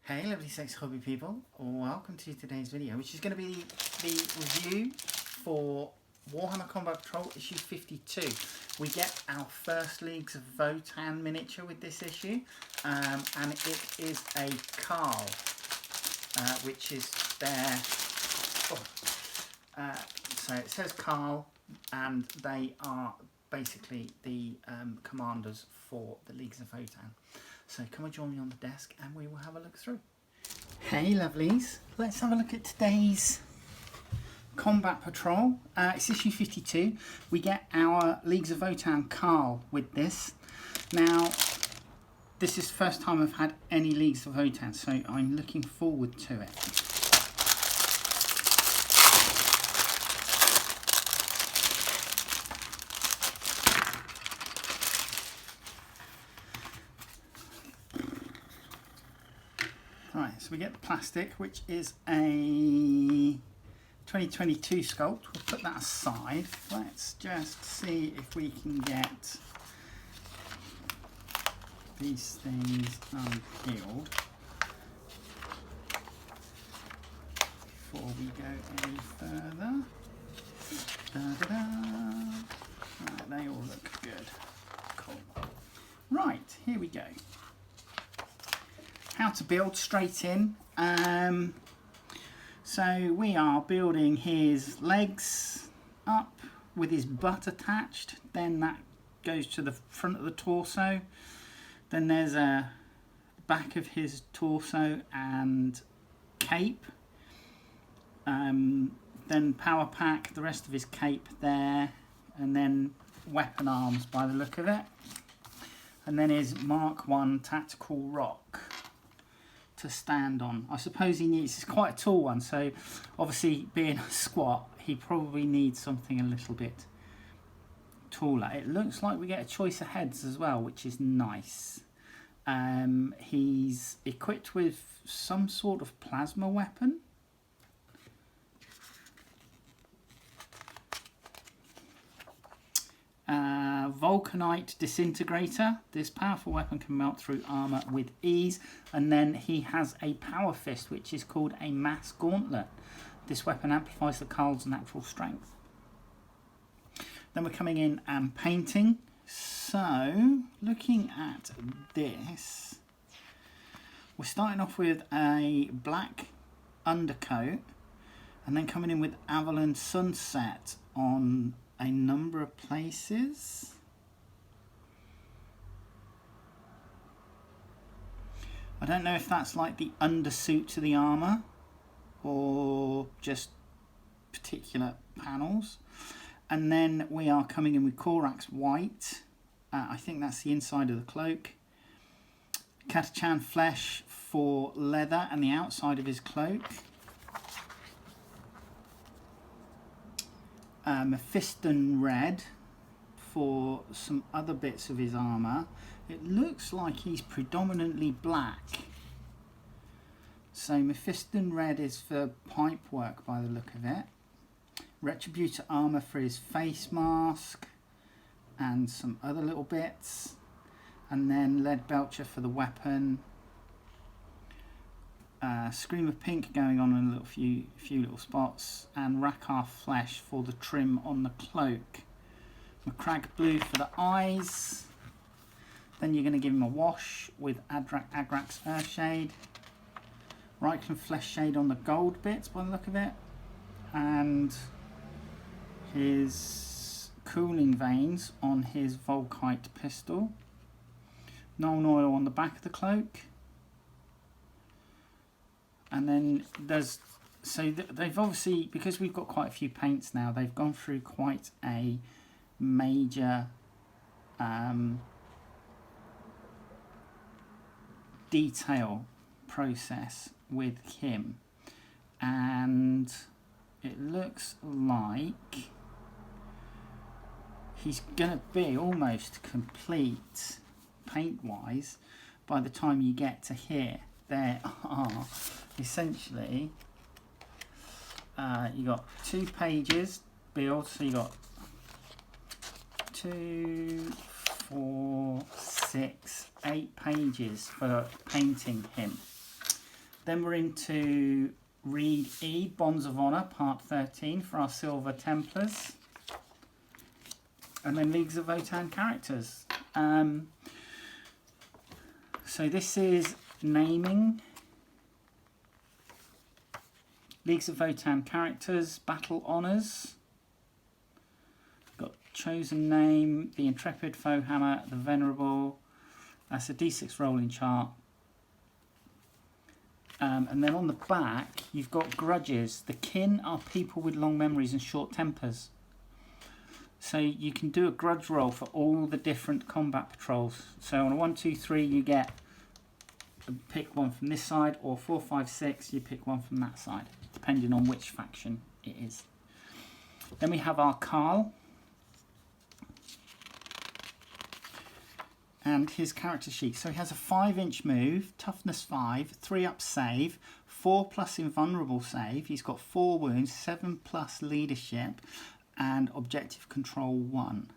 Hey lovely sex hobby people, welcome to today's video, which is going to be the review for Warhammer Combat Patrol issue 52. We get our first Leagues of Votann miniature with this issue, and it is a Kahl, which is their, so it says Kahl, and they are basically the commanders for the Leagues of Votann. So come and join me on the desk and we will have a look through. Hey lovelies, let's have a look at today's Combat Patrol. It's issue 52. We get our Leagues of Votann Kahl with this. Now, this is the first time I've had any Leagues of Votann, so I'm looking forward to it. Right, so we get the plastic, which is a 2022 sculpt. We'll put that aside. Let's just see if we can get these things unpeeled before we go any further. Right, they all look good. Cool. Right, here we go. How to build straight in. So we are building his legs up with his butt attached, then that goes to the front of the torso, then there's a back of his torso and cape, then power pack, the rest of his cape there, and then weapon arms by the look of it, and then his Mark 1 tactical rock to stand on. I suppose he needs, it's quite a tall one, so obviously being a squat he probably needs something a little bit taller. It looks like we get a choice of heads as well, which is nice. He's equipped with some sort of plasma weapon. Vulcanite disintegrator. This powerful weapon can melt through armor with ease, and then he has a power fist which is called a mass gauntlet. This weapon amplifies the Kahl's natural strength. Then we're coming in and painting. So looking at this, we're starting off with a black undercoat and then coming in with Avalon Sunset on a number of places. I don't know if that's like the undersuit to the armour or just particular panels. And then we are coming in with Korax White. I think that's the inside of the cloak. Katachan Flesh for leather and the outside of his cloak. Mephiston Red for some other bits of his armour. It looks like he's predominantly black. So Mephiston Red is for pipe work by the look of it. Retributor armour for his face mask and some other little bits. And then Lead Belcher for the weapon. Scream of Pink going on in a few little spots, and Rakkar Flesh for the trim on the cloak. Macragge Blue for the eyes. Then you're going to give him a wash with Agrax Earthshade. Reikland Flesh Shade on the gold bits by the look of it, and his cooling veins on his Volkite pistol. Nuln Oil on the back of the cloak. And then there's, so they've obviously, because we've got quite a few paints now, they've gone through quite a major detail process with him, and it looks like he's gonna be almost complete paint wise by the time you get to here. There are essentially you got 2 pages build, so you got 2, 4, 6, 8 pages for painting him. Then we're into Read E, Bonds of Honor, Part 13 for our Silver Templars. And then Leagues of Votann characters. So this is naming. Leagues of Votann characters, battle honours. Got chosen name, the Intrepid, Warhammer, the Venerable. That's a D6 rolling chart. And then on the back, you've got grudges. The kin are people with long memories and short tempers. So you can do a grudge roll for all the different combat patrols. So on a 1, 2, 3, you get pick one from this side, or 4, 5, 6, you pick one from that side, depending on which faction it is. Then we have our Kahl. And his character sheet. So he has a 5-inch move, toughness 5, 3+ save, 4+ invulnerable save. He's got 4 wounds, 7+ leadership, and objective control 1.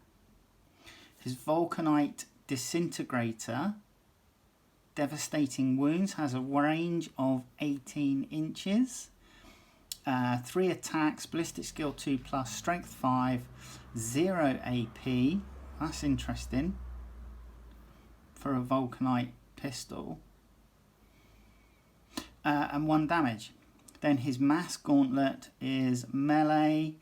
His Vulcanite Disintegrator, devastating wounds, has a range of 18 inches. 3 attacks, ballistic skill 2+, strength 5, 0 AP. That's interesting for a Vulcanite pistol, and 1 damage. Then his mass gauntlet is melee.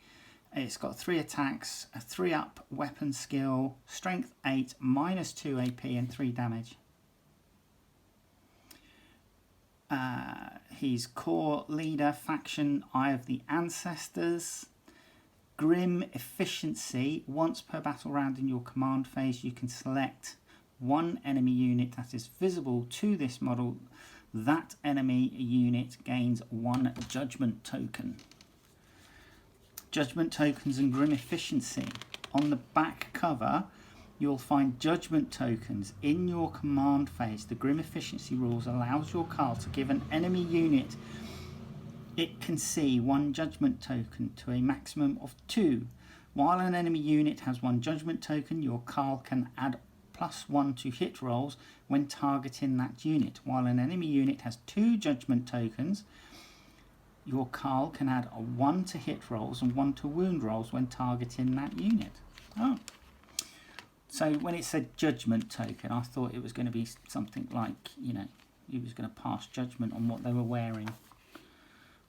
It's got 3 attacks, a 3+ weapon skill, strength 8, -2 AP, and 3 damage. He's core leader, faction Eye of the Ancestors. Grim efficiency. Once per battle round in your command phase, you can select 1 enemy unit that is visible to this model. That enemy unit gains 1 judgment token. Judgment tokens and grim efficiency. On the back cover, you'll find judgment tokens in your command phase. The grim efficiency rules allows your Kahl to give an enemy unit it can see 1 judgment token to a maximum of 2. While an enemy unit has 1 judgment token, your Kahl can add +1 to hit rolls when targeting that unit. While an enemy unit has 2 judgment tokens, your Kahl can add a 1 to hit rolls and 1 to wound rolls when targeting that unit. Oh. So when it said judgment token, I thought it was going to be something like, you know, he was going to pass judgment on what they were wearing,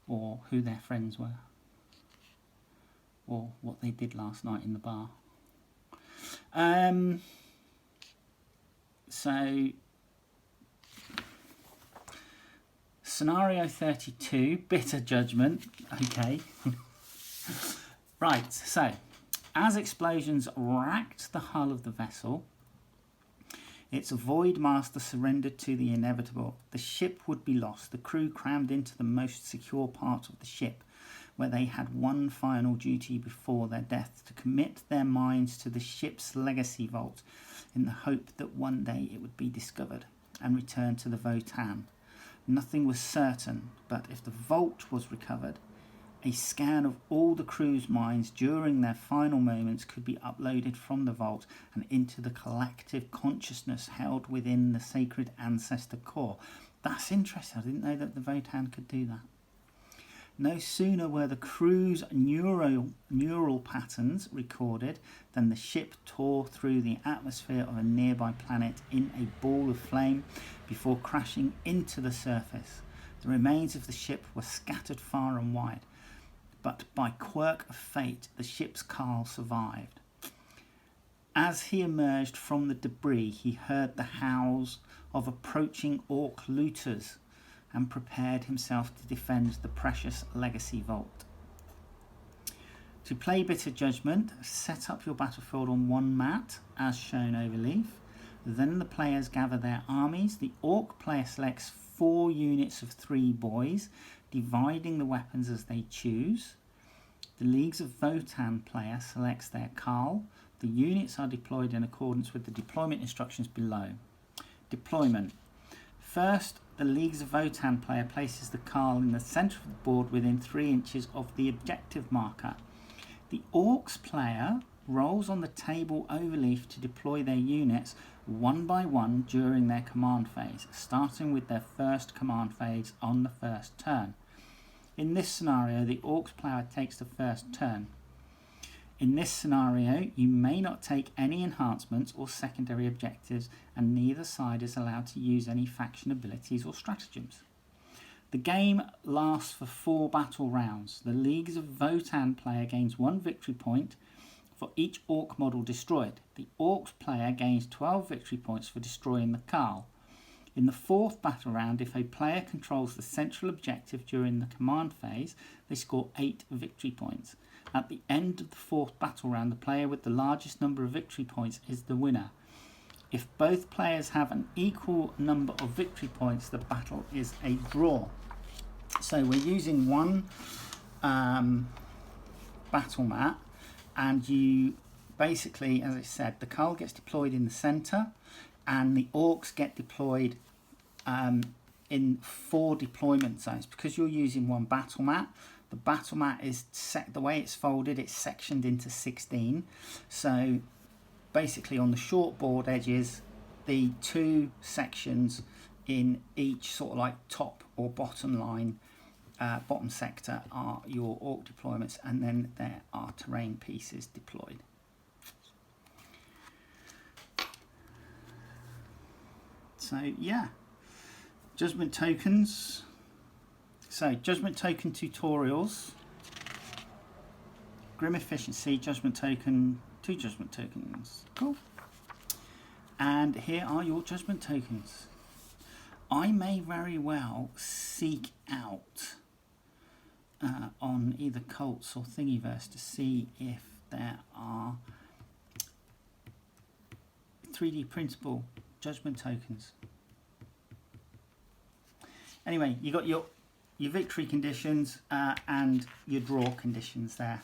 or who their friends were, or what they did last night in the bar. So, scenario 32, bitter judgment. Okay. Right, so, as explosions racked the hull of the vessel, its void master surrendered to the inevitable. The ship would be lost. The crew crammed into the most secure part of the ship, where they had one final duty before their death: to commit their minds to the ship's legacy vault, in the hope that one day it would be discovered and returned to the Votann. Nothing was certain, but if the vault was recovered, a scan of all the crew's minds during their final moments could be uploaded from the vault and into the collective consciousness held within the sacred ancestor core. That's interesting. I didn't know that the Votann could do that. No sooner were the crew's neural patterns recorded than the ship tore through the atmosphere of a nearby planet in a ball of flame before crashing into the surface. The remains of the ship were scattered far and wide, but by quirk of fate, the ship's Kahl survived. As he emerged from the debris, he heard the howls of approaching orc looters and prepared himself to defend the precious legacy vault. To play Bitter Judgment, set up your battlefield on 1 mat, as shown over leaf. Then the players gather their armies. The orc player selects 4 units of 3 boys, dividing the weapons as they choose. The Leagues of Votann player selects their Kahl. The units are deployed in accordance with the deployment instructions below. Deployment. First, the Leagues of Votann player places the Kahl in the centre of the board within 3 inches of the objective marker. The Orcs player rolls on the table overleaf to deploy their units one by one during their command phase, starting with their first command phase on the first turn. In this scenario, the Orcs player takes the first turn. In this scenario, you may not take any enhancements or secondary objectives, and neither side is allowed to use any faction abilities or stratagems. The game lasts for 4 battle rounds. The Leagues of Votann player gains 1 victory point for each Orc model destroyed. The Orcs player gains 12 victory points for destroying the Kahl. In the 4th battle round, if a player controls the central objective during the command phase, they score 8 victory points. At the end of the 4th battle round, the player with the largest number of victory points is the winner. If both players have an equal number of victory points, the battle is a draw. So we're using one battle mat, and you basically, as I said, the Kahl gets deployed in the centre, and the Orcs get deployed in 4 deployment zones. Because you're using one battle mat, the battle mat is the way it's folded, it's sectioned into 16. So basically on the short board edges, the 2 sections in each sort of like top or bottom line, bottom sector are your Orc deployments, and then there are terrain pieces deployed. So yeah, judgment tokens. So judgment token tutorials, Grim Efficiency, judgment token, 2 judgment tokens, cool. And here are your judgment tokens. I may very well seek out on either Cults or Thingiverse to see if there are 3D printable judgment tokens. Anyway, you got your victory conditions and your draw conditions there.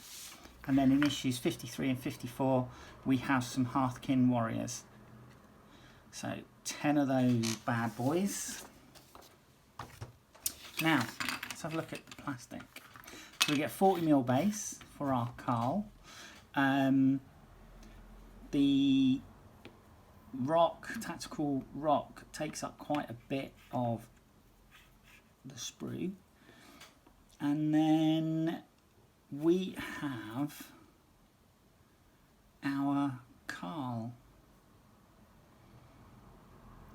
And then in issues 53 and 54, we have some Hearthkin warriors. So 10 of those bad boys. Now, let's have a look at the plastic. So we get 40mm base for our Kahl. The rock, tactical rock, takes up quite a bit of the sprue. And then we have our Kahl.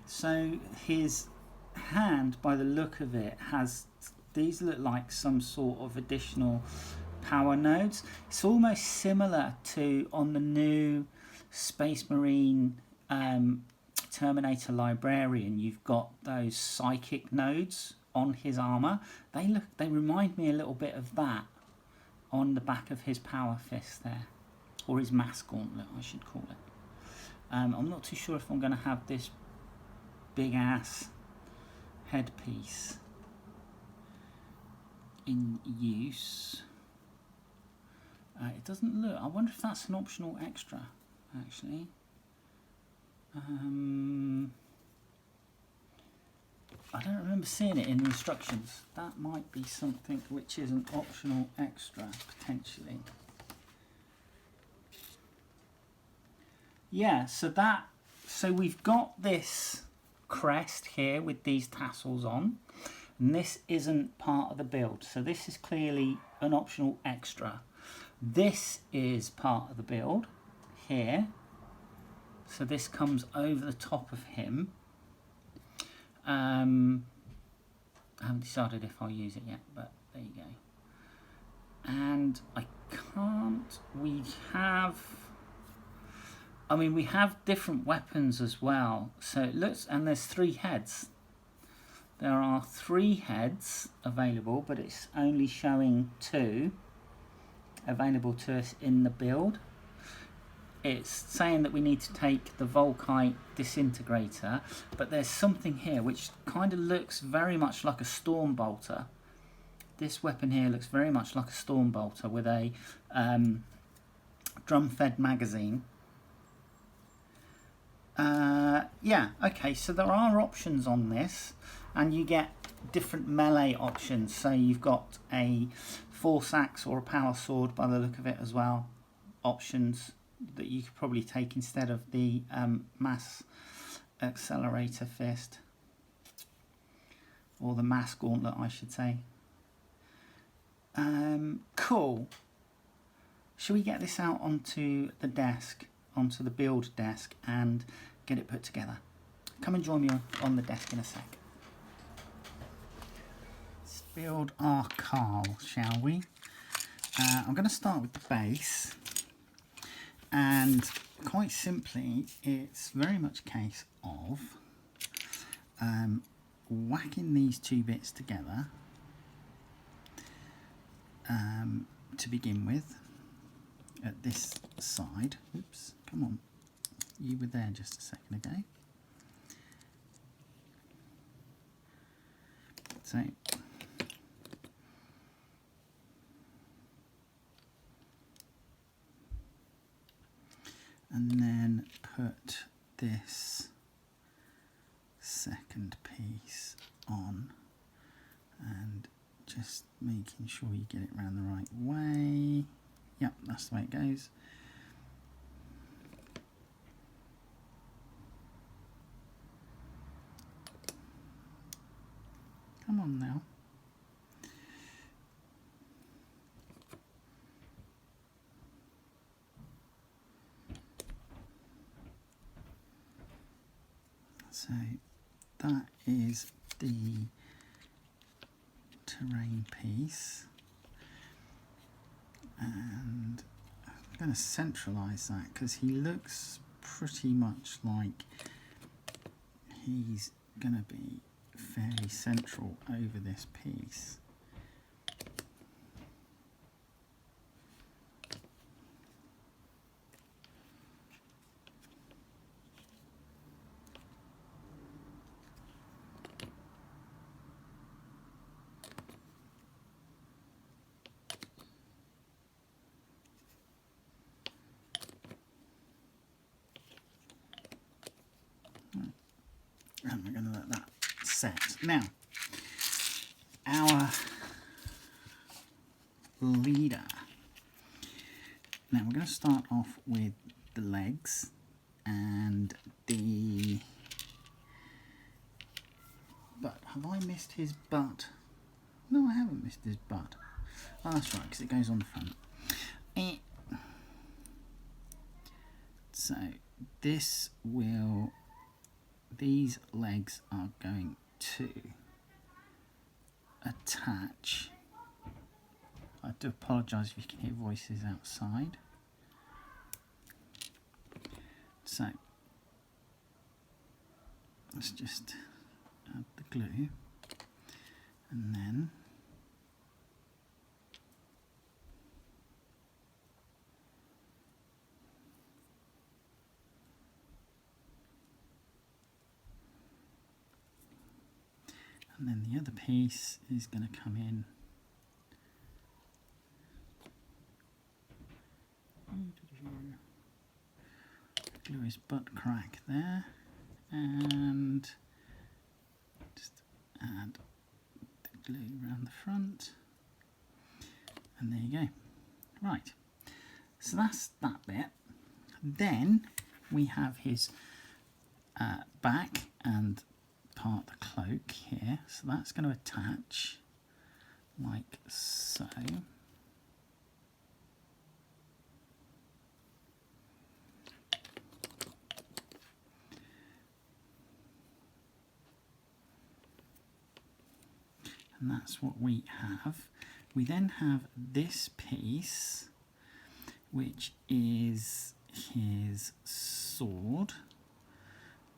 So his hand, by the look of it, has, these look like some sort of additional power nodes. It's almost similar to on the new Space Marine Terminator Librarian. You've got those psychic nodes on his armor. They remind me a little bit of that on the back of his power fist there, or his mass gauntlet, I should call it. I'm not too sure if I'm going to have this big ass headpiece in use. It doesn't look, I wonder if that's an optional extra actually. I don't remember seeing it in the instructions. That might be something which is an optional extra potentially. Yeah, so we've got this crest here with these tassels on, and this isn't part of the build, so this is clearly an optional extra. This is part of the build here, so this comes over the top of him. I haven't decided if I'll use it yet, but there you go. And I can't, we have different weapons as well. So it looks, and there's 3 heads. There are 3 heads available, but it's only showing 2 available to us in the build. It's saying that we need to take the Volkite disintegrator, but there's something here which kind of looks very much like a storm bolter. This weapon here looks very much like a storm bolter with a drum-fed magazine. Yeah, okay, so there are options on this, and you get different melee options. So you've got a force axe or a power sword by the look of it as well, options. that you could probably take instead of the mass accelerator fist, or the mass gauntlet, I should say. Cool. Shall we get this out onto the desk, onto the build desk, and get it put together? Come and join me on the desk in a sec. Let's build our Kahl, shall we? I'm going to start with the base, and quite simply it's very much a case of whacking these two bits together to begin with at this side. Oops, come on, you were there just a second ago. So and then put this second piece on, and just making sure you get it around the right way. Yep, that's the way it goes. Come on now. So that is the terrain piece, and I'm going to centralise that because he looks pretty much like he's going to be fairly central over this piece. And we're going to let that set. Now, our leader. Now we're going to start off with the legs and the butt. Have I missed his butt? No, I haven't missed his butt. Oh, that's right, because it goes on the front. So this will... These legs are going to attach. I do apologise if you can hear voices outside. So let's just add the glue, and then the other piece is going to come in. Glue his butt crack there, and just add the glue around the front, and there you go. Right, so that's that bit. Then we have his back and part of the cloak here, so that's going to attach like so. And that's what we have. We then have this piece, which is his sword,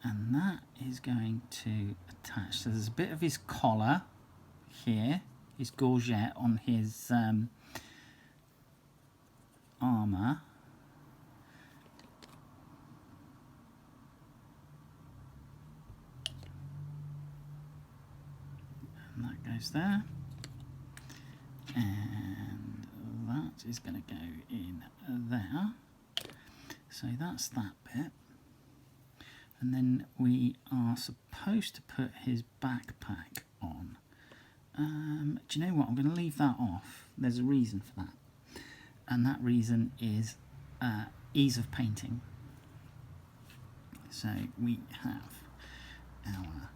and that is going to attach. So there's a bit of his collar here, his gorget on his armour. And that goes there. And that is going to go in there. So that's that bit. And then we are supposed to put his backpack on. Do you know what? I'm going to leave that off. There's a reason for that. And that reason is ease of painting. So we have our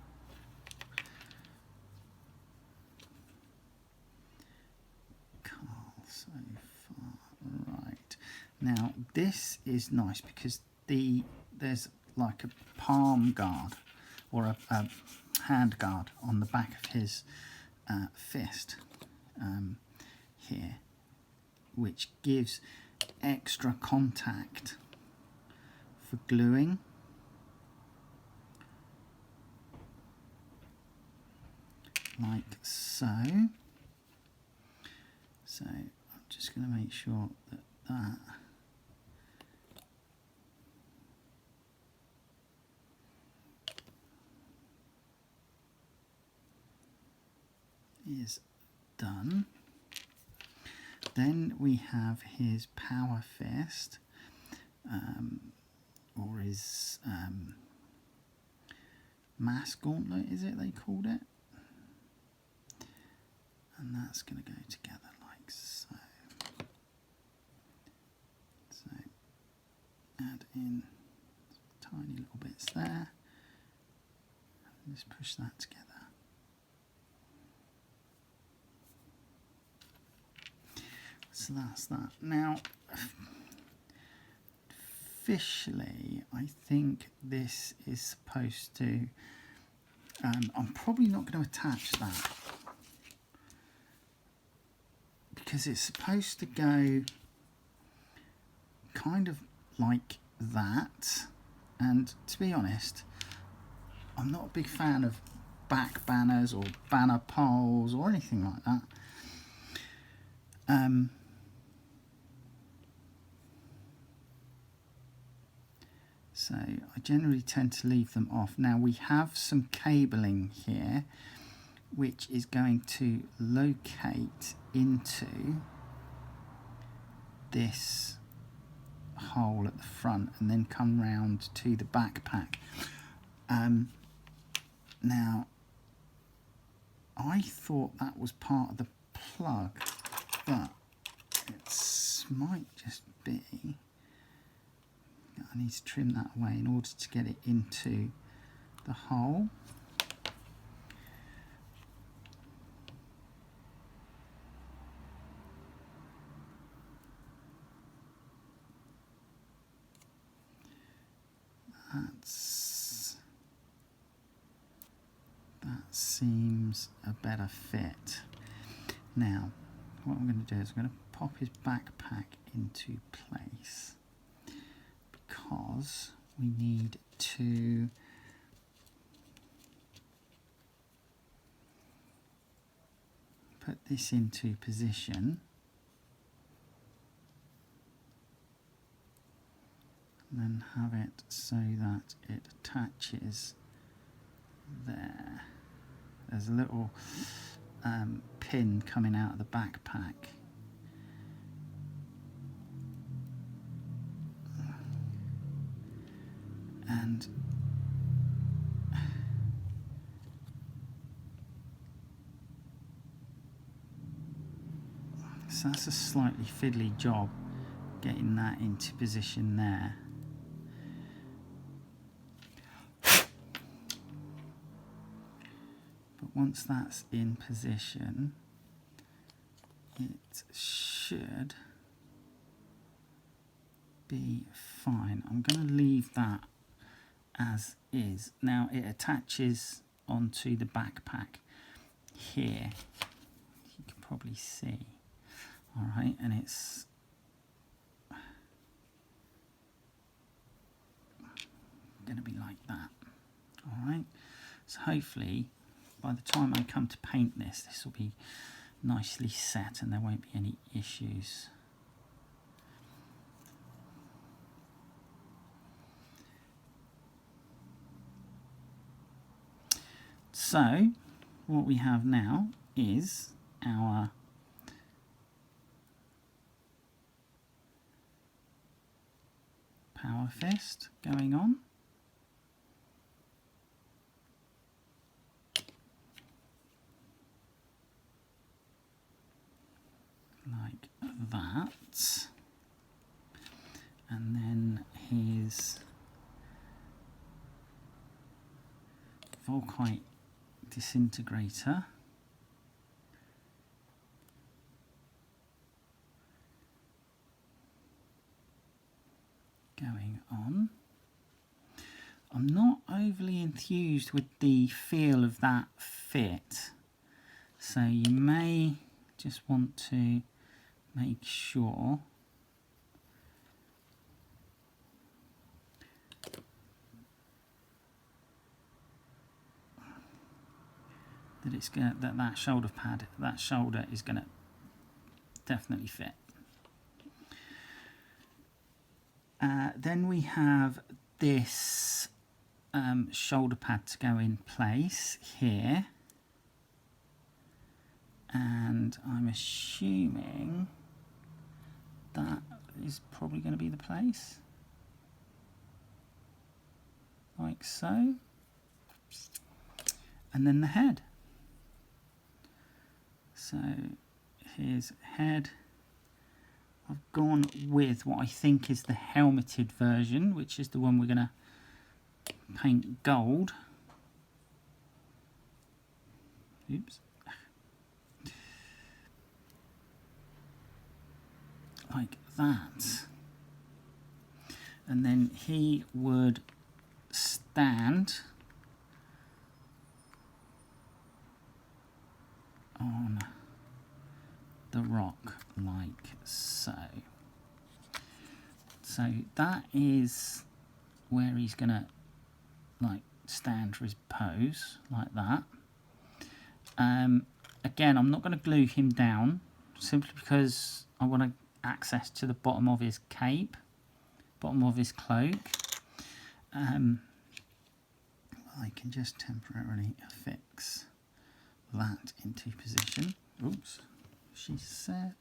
Kahl so far. Right. Now this is nice because there's like a palm guard or a hand guard on the back of his fist here, which gives extra contact for gluing. Like so. So I'm just going to make sure that that is done. Then we have his power fist, or his mass gauntlet, is it they called it? And that's going to go together like so. So add in tiny little bits there. And just push that together. So that's that. Now, officially, I think this is supposed to... I'm probably not going to attach that, because it's supposed to go kind of like that, and to be honest, I'm not a big fan of back banners or banner poles or anything like that. So I generally tend to leave them off. Now we have some cabling here which is going to locate into this hole at the front and then come round to the backpack. Now I thought that was part of the plug, but it might just be. I need to trim that away in order to get it into the hole. That seems a better fit. Now, what I'm going to do is I'm going to pop his backpack into place, because we need to put this into position, and then have it so that it attaches there. There's a little pin coming out of the backpack. And so that's a slightly fiddly job getting that into position there. But once that's in position, it should be fine. I'm going to leave that as is. Now it attaches onto the backpack here, you can probably see. Alright, and it's going to be like that. Alright, so hopefully by the time I come to paint this, this will be nicely set and there won't be any issues. So what we have now is our power fist going on. Like that. And then his Volkite disintegrator. Going on. I'm not overly enthused with the feel of that fit, so you may just want to make sure that it's going that shoulder pad, that shoulder is going to definitely fit. Then we have this shoulder pad to go in place here, and I'm assuming that is probably going to be the place, like so, and then the head. So here's head. I've gone with what I think is the helmeted version, which is the one we're going to paint gold. Oops. Like that. And then he would stand on the rock like so. So that is where he's gonna like stand for his pose, like that. Again, I'm not going to glue him down simply because I want access to the bottom of his cape, bottom of his cloak. I can just temporarily fix that into position. Oops. She said,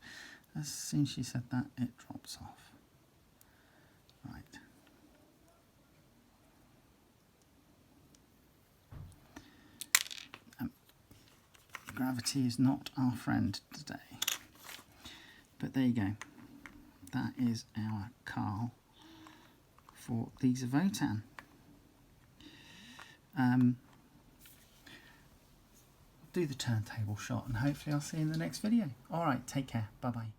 as soon as she said that, it drops off. Right. Gravity is not our friend today. But there you go. That is our Kahl for Leagues of Votann. Do the turntable shot and hopefully I'll see you in the next video. Alright, take care. Bye bye.